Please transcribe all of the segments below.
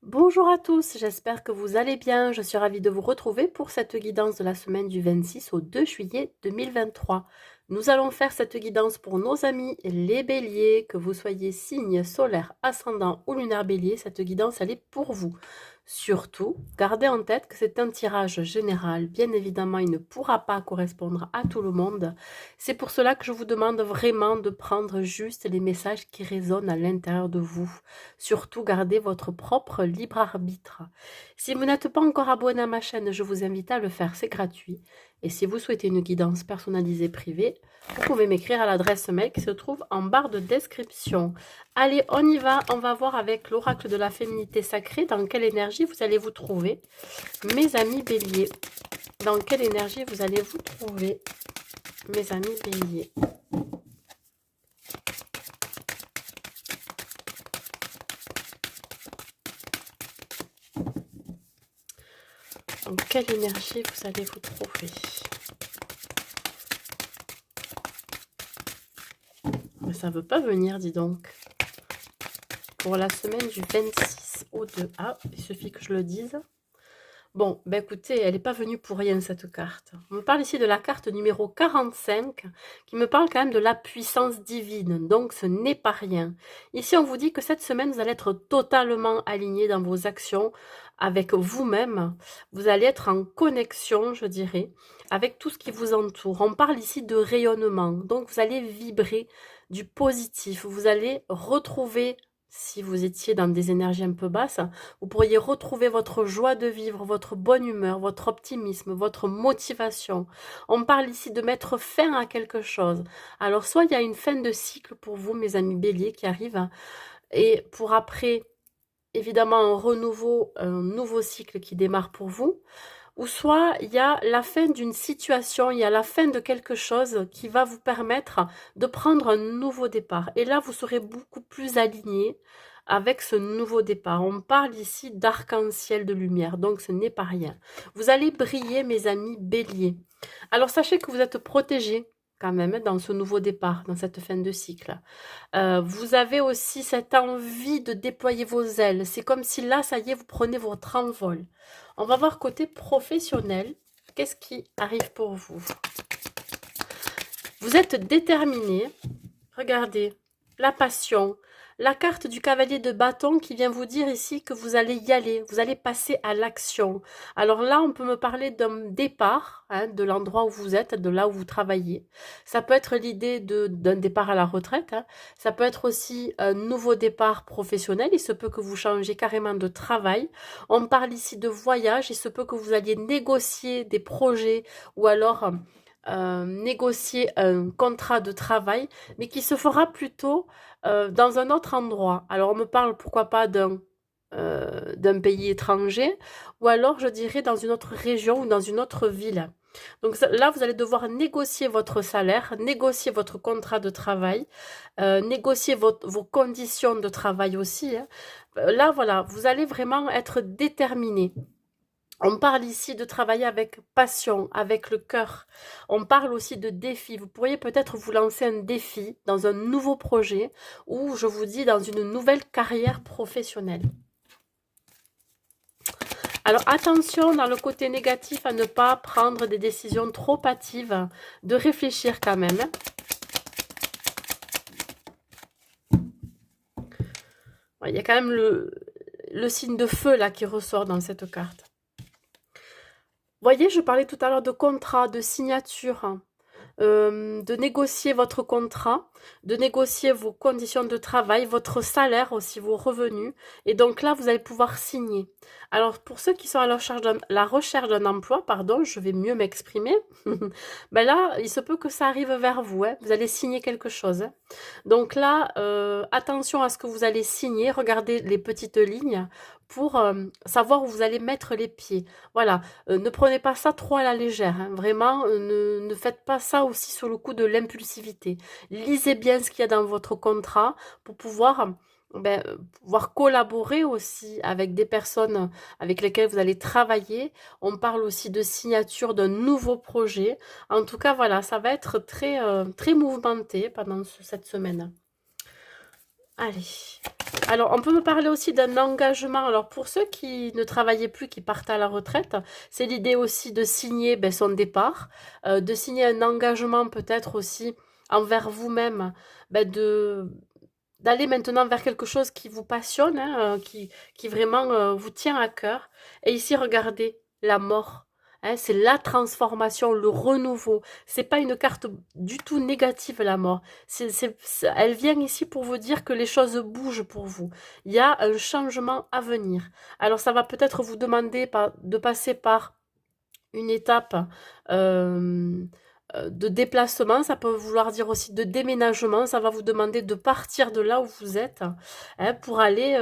Bonjour à tous, j'espère que vous allez bien. Je suis ravie de vous retrouver pour cette guidance de la semaine du 26 au 2 juillet 2023. Nous allons faire cette guidance pour nos amis les béliers, que vous soyez signe solaire, ascendant ou lunaire bélier, cette guidance elle est pour vous. Surtout, gardez en tête que c'est un tirage général. Bien évidemment, il ne pourra pas correspondre à tout le monde. C'est pour cela que je vous demande vraiment de prendre juste les messages qui résonnent à l'intérieur de vous. Surtout, gardez votre propre libre arbitre. Si vous n'êtes pas encore abonné à ma chaîne, je vous invite à le faire, c'est gratuit. Et si vous souhaitez une guidance personnalisée privée, vous pouvez m'écrire à l'adresse mail qui se trouve en barre de description. Allez, on y va, on va voir avec l'oracle de la féminité sacrée dans quelle énergie vous allez vous trouver. Mes amis béliers, dans quelle énergie vous allez vous trouver, mes amis béliers. Dans quelle énergie vous allez vous trouver? Mais ça veut pas venir, dis donc. Pour la semaine du 26 au 2. Ah, il suffit que je le dise. Bon, ben écoutez, elle n'est pas venue pour rien, cette carte. On me parle ici de la carte numéro 45, qui me parle quand même de la puissance divine, donc ce n'est pas rien. Ici, on vous dit que cette semaine, vous allez être totalement aligné dans vos actions avec vous-même. Vous allez être en connexion, je dirais, avec tout ce qui vous entoure. On parle ici de rayonnement, donc vous allez vibrer du positif. Vous allez retrouver, si vous étiez dans des énergies un peu basses, vous pourriez retrouver votre joie de vivre, votre bonne humeur, votre optimisme, votre motivation. On parle ici de mettre fin à quelque chose. Alors, soit il y a une fin de cycle pour vous, mes amis béliers, qui arrive, et pour après, évidemment, un nouveau cycle qui démarre pour vous, ou soit il y a la fin d'une situation, il y a la fin de quelque chose qui va vous permettre de prendre un nouveau départ. Et là, vous serez beaucoup plus aligné avec ce nouveau départ. On parle ici d'arc-en-ciel de lumière, donc ce n'est pas rien. Vous allez briller, mes amis béliers. Alors, sachez que vous êtes protégés quand même dans ce nouveau départ, dans cette fin de cycle. Vous avez aussi cette envie de déployer vos ailes. C'est comme si là, ça y est, vous prenez votre envol. On va voir côté professionnel. Qu'est-ce qui arrive pour vous? Vous êtes déterminé. Regardez, la passion. La carte du cavalier de bâton qui vient vous dire ici que vous allez y aller, vous allez passer à l'action. Alors là, on peut me parler d'un départ, hein, de l'endroit où vous êtes, de là où vous travaillez. Ça peut être l'idée d'un départ à la retraite. Hein. Ça peut être aussi un nouveau départ professionnel. Il se peut que vous changez carrément de travail. On parle ici de voyage. Il se peut que vous alliez négocier des projets ou alors négocier un contrat de travail, mais qui se fera plutôt dans un autre endroit. Alors on me parle pourquoi pas d'un pays étranger, ou alors je dirais dans une autre région ou dans une autre ville. Donc là, vous allez devoir négocier votre salaire, négocier votre contrat de travail, négocier vos conditions de travail aussi. Hein. Là, voilà, vous allez vraiment être déterminé. On parle ici de travailler avec passion, avec le cœur. On parle aussi de défis. Vous pourriez peut-être vous lancer un défi dans un nouveau projet ou, je vous dis, dans une nouvelle carrière professionnelle. Alors attention dans le côté négatif à ne pas prendre des décisions trop hâtives, de réfléchir quand même. Il y a quand même le signe de feu là qui ressort dans cette carte. Voyez, je parlais tout à l'heure de contrat, de signature, hein, de négocier votre contrat, de négocier vos conditions de travail, votre salaire aussi, vos revenus. Et donc là, vous allez pouvoir signer. Alors, pour ceux qui sont à la recherche d'un emploi, pardon, je vais mieux m'exprimer. Ben là, il se peut que ça arrive vers vous. Hein, vous allez signer quelque chose. Hein. Donc là, attention à ce que vous allez signer. Regardez les petites lignes pour savoir où vous allez mettre les pieds. Voilà, ne prenez pas ça trop à la légère. Hein. Vraiment, ne faites pas ça aussi sous le coup de l'impulsivité. Lisez bien ce qu'il y a dans votre contrat pour pouvoir collaborer aussi avec des personnes avec lesquelles vous allez travailler. On parle aussi de signature d'un nouveau projet. En tout cas, voilà, ça va être très, très mouvementé pendant cette semaine. Allez. Alors, on peut me parler aussi d'un engagement. Alors, pour ceux qui ne travaillaient plus, qui partent à la retraite, c'est l'idée aussi de signer ben, son départ, de signer un engagement peut-être aussi envers vous-même, ben, d'aller maintenant vers quelque chose qui vous passionne, hein, qui vraiment vous tient à cœur. Et ici, regardez, la mort. Hein, c'est la transformation, le renouveau. C'est pas une carte du tout négative, la mort. Elle vient ici pour vous dire que les choses bougent pour vous. Il y a un changement à venir. Alors, ça va peut-être vous demander de passer par une étape euh, de déplacement, ça peut vouloir dire aussi de déménagement, ça va vous demander de partir de là où vous êtes hein, pour aller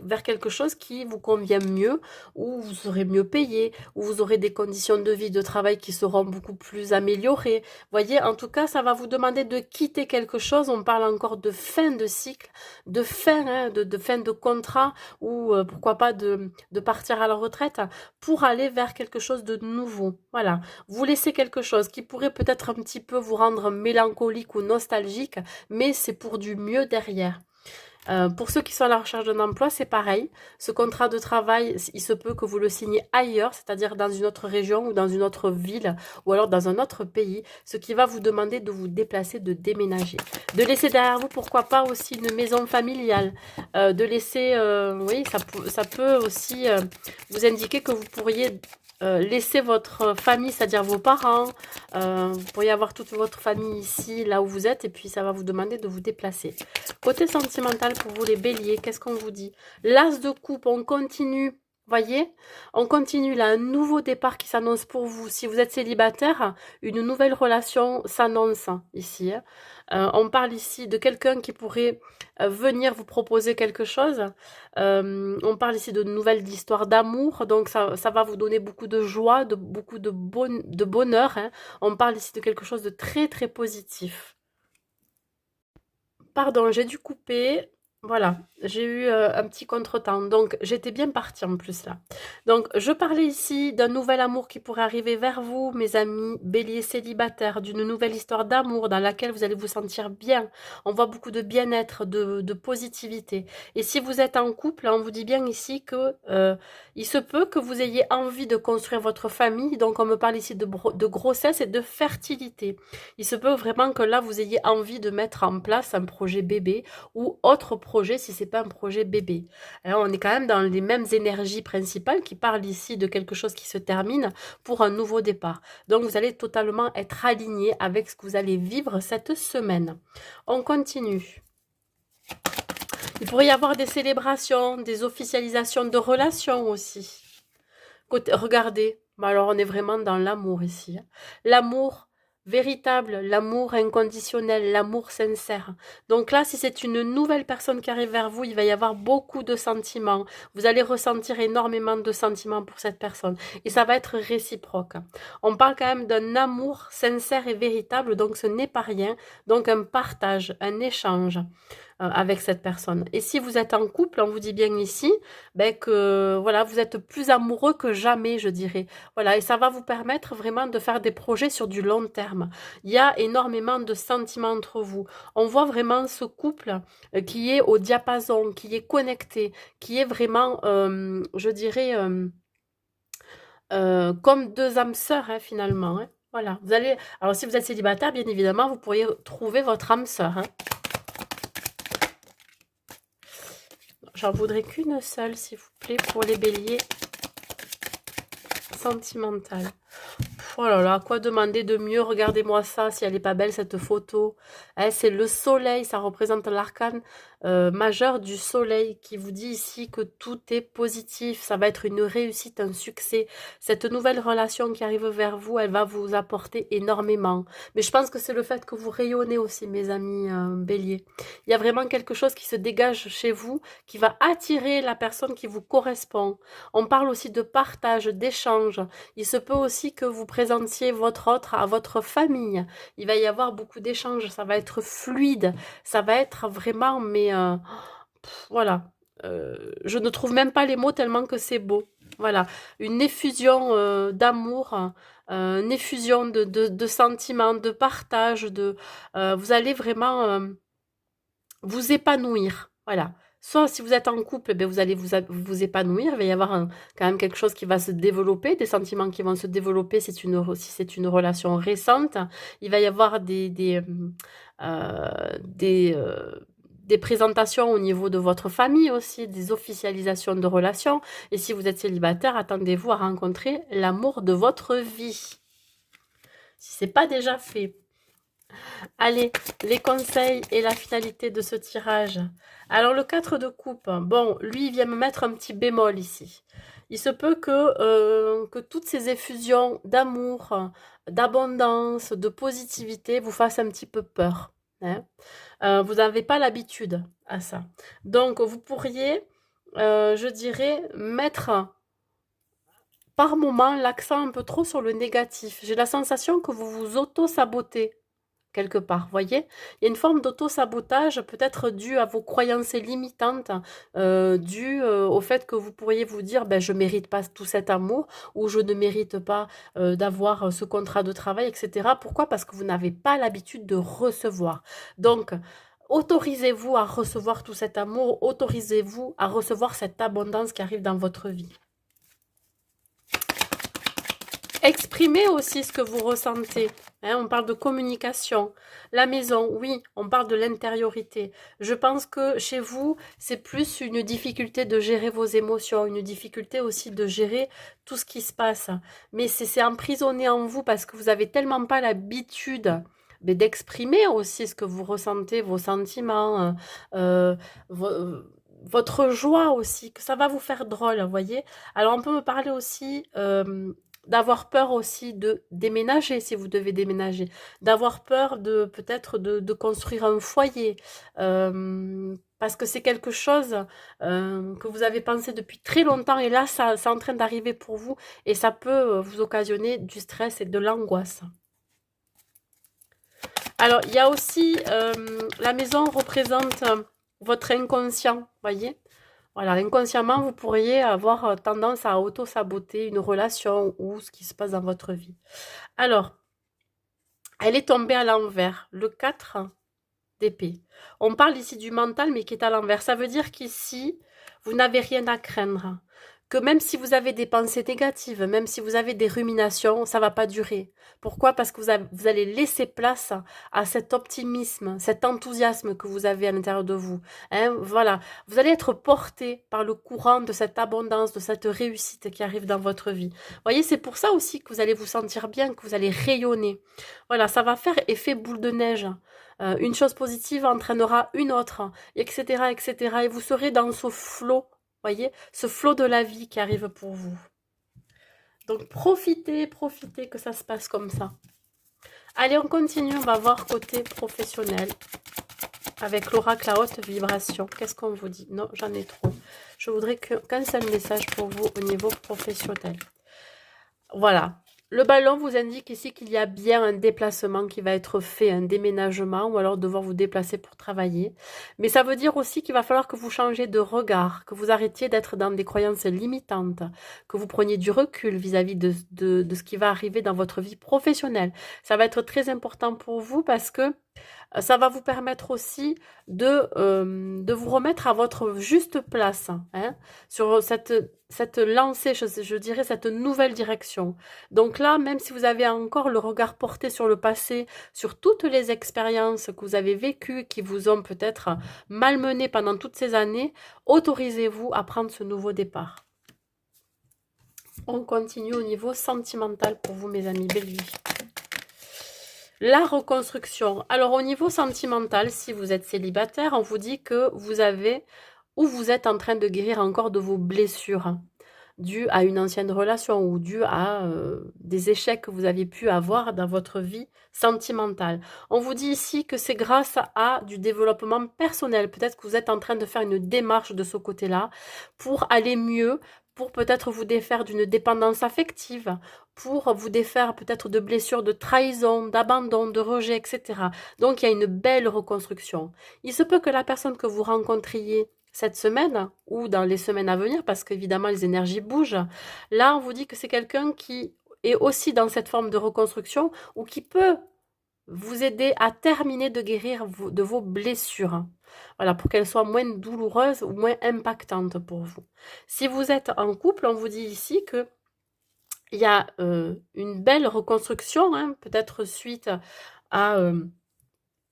vers quelque chose qui vous convient mieux, où vous serez mieux payé, où vous aurez des conditions de vie, de travail qui seront beaucoup plus améliorées. Voyez, en tout cas, ça va vous demander de quitter quelque chose, on parle encore de fin de cycle, de fin, hein, de fin de contrat, ou pourquoi pas de partir à la retraite, pour aller vers quelque chose de nouveau. Voilà, vous laissez quelque chose qui pourrait peut-être un petit peu vous rendre mélancolique ou nostalgique, mais c'est pour du mieux derrière. Pour ceux qui sont à la recherche d'un emploi, c'est pareil. Ce contrat de travail, il se peut que vous le signiez ailleurs, c'est-à-dire dans une autre région ou dans une autre ville ou alors dans un autre pays, ce qui va vous demander de vous déplacer, de déménager. De laisser derrière vous, pourquoi pas aussi une maison familiale. De laisser, oui, ça peut aussi vous indiquer que vous pourriez laisser votre famille, c'est-à-dire vos parents, vous pourriez avoir toute votre famille ici, là où vous êtes, et puis ça va vous demander de vous déplacer. Côté sentimental pour vous les béliers, qu'est-ce qu'on vous dit? L'as de coupe, on continue. Voyez, on continue là, un nouveau départ qui s'annonce pour vous. Si vous êtes célibataire, une nouvelle relation s'annonce ici. Hein. On parle ici de quelqu'un qui pourrait venir vous proposer quelque chose. On parle ici de nouvelles histoires d'amour, donc ça va vous donner beaucoup de joie, beaucoup de bonheur. Hein. On parle ici de quelque chose de très très positif. Pardon, j'ai dû couper. Voilà, j'ai eu un petit contretemps. Donc, j'étais bien partie en plus là. Donc, je parlais ici d'un nouvel amour qui pourrait arriver vers vous, mes amis béliers célibataires, d'une nouvelle histoire d'amour dans laquelle vous allez vous sentir bien. On voit beaucoup de bien-être, de positivité. Et si vous êtes en couple, on vous dit bien ici que il se peut que vous ayez envie de construire votre famille. Donc, on me parle ici de grossesse et de fertilité. Il se peut vraiment que là, vous ayez envie de mettre en place un projet bébé ou autre projet si c'est pas un projet bébé. Alors, on est quand même dans les mêmes énergies principales qui parlent ici de quelque chose qui se termine pour un nouveau départ. Donc, vous allez totalement être aligné avec ce que vous allez vivre cette semaine. On continue. Il pourrait y avoir des célébrations, des officialisations de relations aussi. Regardez, alors on est vraiment dans l'amour ici. Hein. L'amour véritable, l'amour inconditionnel, l'amour sincère. Donc là, si c'est une nouvelle personne qui arrive vers vous, il va y avoir beaucoup de sentiments. Vous allez ressentir énormément de sentiments pour cette personne. Et ça va être réciproque. On parle quand même d'un amour sincère et véritable, donc ce n'est pas rien. Donc un partage, un échange avec cette personne. Et si vous êtes en couple, on vous dit bien ici ben que voilà, vous êtes plus amoureux que jamais, je dirais. Voilà, et ça va vous permettre vraiment de faire des projets sur du long terme. Il y a énormément de sentiments entre vous. On voit vraiment ce couple qui est au diapason, qui est connecté, qui est vraiment, je dirais, comme deux âmes sœurs hein, finalement. Hein. Voilà, vous allez. Alors si vous êtes célibataire, bien évidemment, vous pourriez trouver votre âme sœur. Hein. J'en voudrais qu'une seule, s'il vous plaît, pour les béliers sentimentales. Oh là là, quoi demander de mieux? Regardez-moi ça, si elle n'est pas belle cette photo. Hein, c'est le soleil, ça représente l'arcane majeur du soleil qui vous dit ici que tout est positif. Ça va être une réussite, un succès. Cette nouvelle relation qui arrive vers vous, elle va vous apporter énormément. Mais je pense que c'est le fait que vous rayonnez aussi, mes amis béliers. Il y a vraiment quelque chose qui se dégage chez vous, qui va attirer la personne qui vous correspond. On parle aussi de partage, d'échange. Il se peut aussi que vous présentiez votre autre à votre famille. Il va y avoir beaucoup d'échanges, ça va être fluide, ça va être vraiment, mais voilà. Je ne trouve même pas les mots tellement que c'est beau. Voilà, une effusion d'amour, une effusion de sentiments, de partage, vous allez vraiment vous épanouir. Voilà. Soit si vous êtes en couple, ben vous allez vous épanouir, il va y avoir quand même quelque chose qui va se développer, des sentiments qui vont se développer si c'est une relation récente. Il va y avoir des présentations au niveau de votre famille aussi, des officialisations de relations. Et si vous êtes célibataire, attendez-vous à rencontrer l'amour de votre vie. Si ce n'est pas déjà fait. Allez, les conseils et la finalité de ce tirage. Alors, le 4 de coupe, bon, lui, il vient me mettre un petit bémol ici. Il se peut que toutes ces effusions d'amour, d'abondance, de positivité vous fassent un petit peu peur. Hein. Vous n'avez pas l'habitude à ça. Donc, vous pourriez, je dirais, mettre par moment l'accent un peu trop sur le négatif. J'ai la sensation que vous vous auto-sabotez quelque part, voyez? Il y a une forme d'auto-sabotage peut-être due à vos croyances limitantes, due, au fait que vous pourriez vous dire: «Ben, je mérite pas tout cet amour» ou «Je ne mérite pas, d'avoir, ce contrat de travail» et cetera. Pourquoi? Parce que vous n'avez pas l'habitude de recevoir. Donc, autorisez-vous à recevoir tout cet amour, autorisez-vous à recevoir cette abondance qui arrive dans votre vie. Exprimez aussi ce que vous ressentez. Hein, on parle de communication. La maison, oui, on parle de l'intériorité. Je pense que chez vous, c'est plus une difficulté de gérer vos émotions, une difficulté aussi de gérer tout ce qui se passe. Mais c'est emprisonné en vous parce que vous avez tellement pas l'habitude d'exprimer aussi ce que vous ressentez, vos sentiments, votre joie aussi, que ça va vous faire drôle, vous voyez. Alors on peut me parler aussi d'avoir peur aussi de déménager si vous devez déménager, d'avoir peur de peut-être de construire un foyer, parce que c'est quelque chose que vous avez pensé depuis très longtemps et là, ça, c'est en train d'arriver pour vous et ça peut vous occasionner du stress et de l'angoisse. Alors, il y a aussi, la maison représente votre inconscient, voyez. Voilà, inconsciemment, vous pourriez avoir tendance à auto-saboter une relation ou ce qui se passe dans votre vie. Alors, elle est tombée à l'envers, le 4 d'épée. On parle ici du mental, mais qui est à l'envers. Ça veut dire qu'ici, vous n'avez rien à craindre. Que même si vous avez des pensées négatives, même si vous avez des ruminations, ça va pas durer. Pourquoi? Parce que vous allez laisser place à cet optimisme, cet enthousiasme que vous avez à l'intérieur de vous. Hein, voilà. Vous allez être porté par le courant de cette abondance, de cette réussite qui arrive dans votre vie. Vous voyez, c'est pour ça aussi que vous allez vous sentir bien, que vous allez rayonner. Voilà, ça va faire effet boule de neige. Une chose positive entraînera une autre, etc., etc. Et vous serez dans ce flot, voyez, ce flot de la vie qui arrive pour vous. Donc profitez, profitez que ça se passe comme ça. Allez, on continue, on va voir côté professionnel. Avec l'oracle à haute vibration. Qu'est-ce qu'on vous dit? Non, j'en ai trop. Je voudrais qu'un seul message pour vous au niveau professionnel. Voilà. Le ballon vous indique ici qu'il y a bien un déplacement qui va être fait, un déménagement, ou alors devoir vous déplacer pour travailler. Mais ça veut dire aussi qu'il va falloir que vous changez de regard, que vous arrêtiez d'être dans des croyances limitantes, que vous preniez du recul vis-à-vis de ce qui va arriver dans votre vie professionnelle. Ça va être très important pour vous parce que ça va vous permettre aussi de vous remettre à votre juste place, hein, sur cette lancée, je dirais, cette nouvelle direction. Donc là, même si vous avez encore le regard porté sur le passé, sur toutes les expériences que vous avez vécues, qui vous ont peut-être malmené pendant toutes ces années, autorisez-vous à prendre ce nouveau départ. On continue au niveau sentimental pour vous, mes amis. Belle vie. La reconstruction. Alors, au niveau sentimental, si vous êtes célibataire, on vous dit que vous avez ou vous êtes en train de guérir encore de vos blessures dues à une ancienne relation ou dues à des échecs que vous avez pu avoir dans votre vie sentimentale. On vous dit ici que c'est grâce à du développement personnel. Peut-être que vous êtes en train de faire une démarche de ce côté-là pour aller mieux, pour peut-être vous défaire d'une dépendance affective, pour vous défaire peut-être de blessures, de trahison, d'abandon, de rejet, etc. Donc, il y a une belle reconstruction. Il se peut que la personne que vous rencontriez cette semaine ou dans les semaines à venir, parce qu'évidemment, les énergies bougent, là, on vous dit que c'est quelqu'un qui est aussi dans cette forme de reconstruction ou qui peut vous aider à terminer de guérir de vos blessures. Voilà, pour qu'elles soient moins douloureuses ou moins impactantes pour vous. Si vous êtes en couple, on vous dit ici que il y a une belle reconstruction, hein, peut-être suite à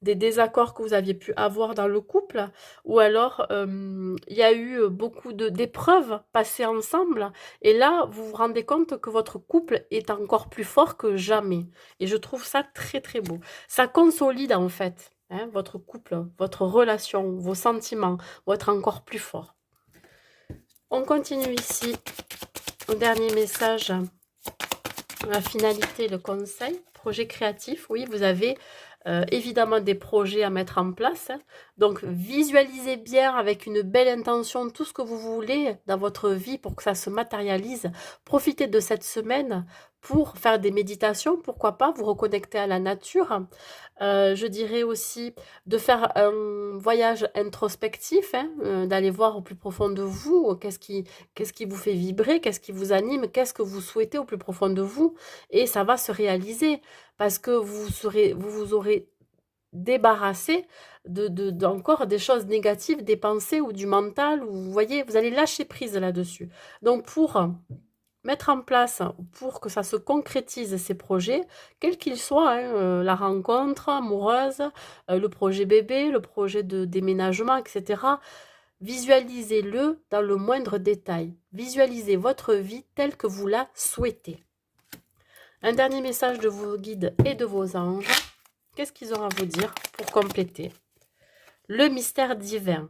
des désaccords que vous aviez pu avoir dans le couple, ou alors il y a eu beaucoup d'épreuves passées ensemble, et là, vous vous rendez compte que votre couple est encore plus fort que jamais. Et je trouve ça très très beau. Ça consolide en fait, hein, votre couple, votre relation, vos sentiments vont être encore plus forts. On continue ici au dernier message. La finalité, le conseil, projet créatif, oui, vous avez évidemment des projets à mettre en place. Hein. Donc, visualisez bien avec une belle intention tout ce que vous voulez dans votre vie pour que ça se matérialise. Profitez de cette semaine pour faire des méditations, pourquoi pas, vous reconnecter à la nature. Je dirais aussi de faire un voyage introspectif, hein, d'aller voir au plus profond de vous, qu'est-ce qui vous fait vibrer, qu'est-ce qui vous anime, qu'est-ce que vous souhaitez au plus profond de vous, et ça va se réaliser parce que vous vous aurez débarrassé d'encore des choses négatives, des pensées ou du mental, ou vous voyez, vous allez lâcher prise là-dessus. Donc pour mettre en place, pour que ça se concrétise ces projets, quels qu'ils soient, hein, la rencontre amoureuse, le projet bébé, le projet de déménagement, etc. Visualisez-le dans le moindre détail. Visualisez votre vie telle que vous la souhaitez. Un dernier message de vos guides et de vos anges. Qu'est-ce qu'ils ont à vous dire pour compléter? Le mystère divin.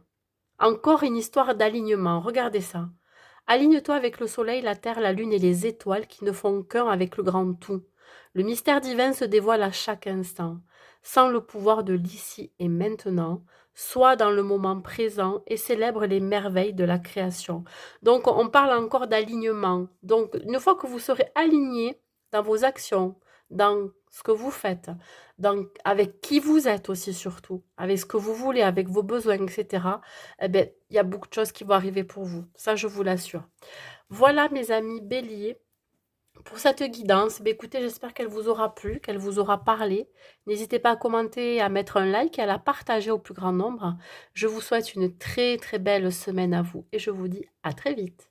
Encore une histoire d'alignement. Regardez ça. Aligne-toi avec le soleil, la terre, la lune et les étoiles qui ne font qu'un avec le grand tout. Le mystère divin se dévoile à chaque instant. Sans le pouvoir de l'ici et maintenant, sois dans le moment présent et célèbre les merveilles de la création. Donc, on parle encore d'alignement. Donc, une fois que vous serez aligné dans vos actions, dans ce que vous faites, avec qui vous êtes aussi surtout, avec ce que vous voulez, avec vos besoins, etc., eh bien, il y a beaucoup de choses qui vont arriver pour vous. Ça, je vous l'assure. Voilà, mes amis béliers, pour cette guidance. Ben, écoutez, j'espère qu'elle vous aura plu, qu'elle vous aura parlé. N'hésitez pas à commenter, à mettre un like et à la partager au plus grand nombre. Je vous souhaite une très très belle semaine à vous et je vous dis à très vite.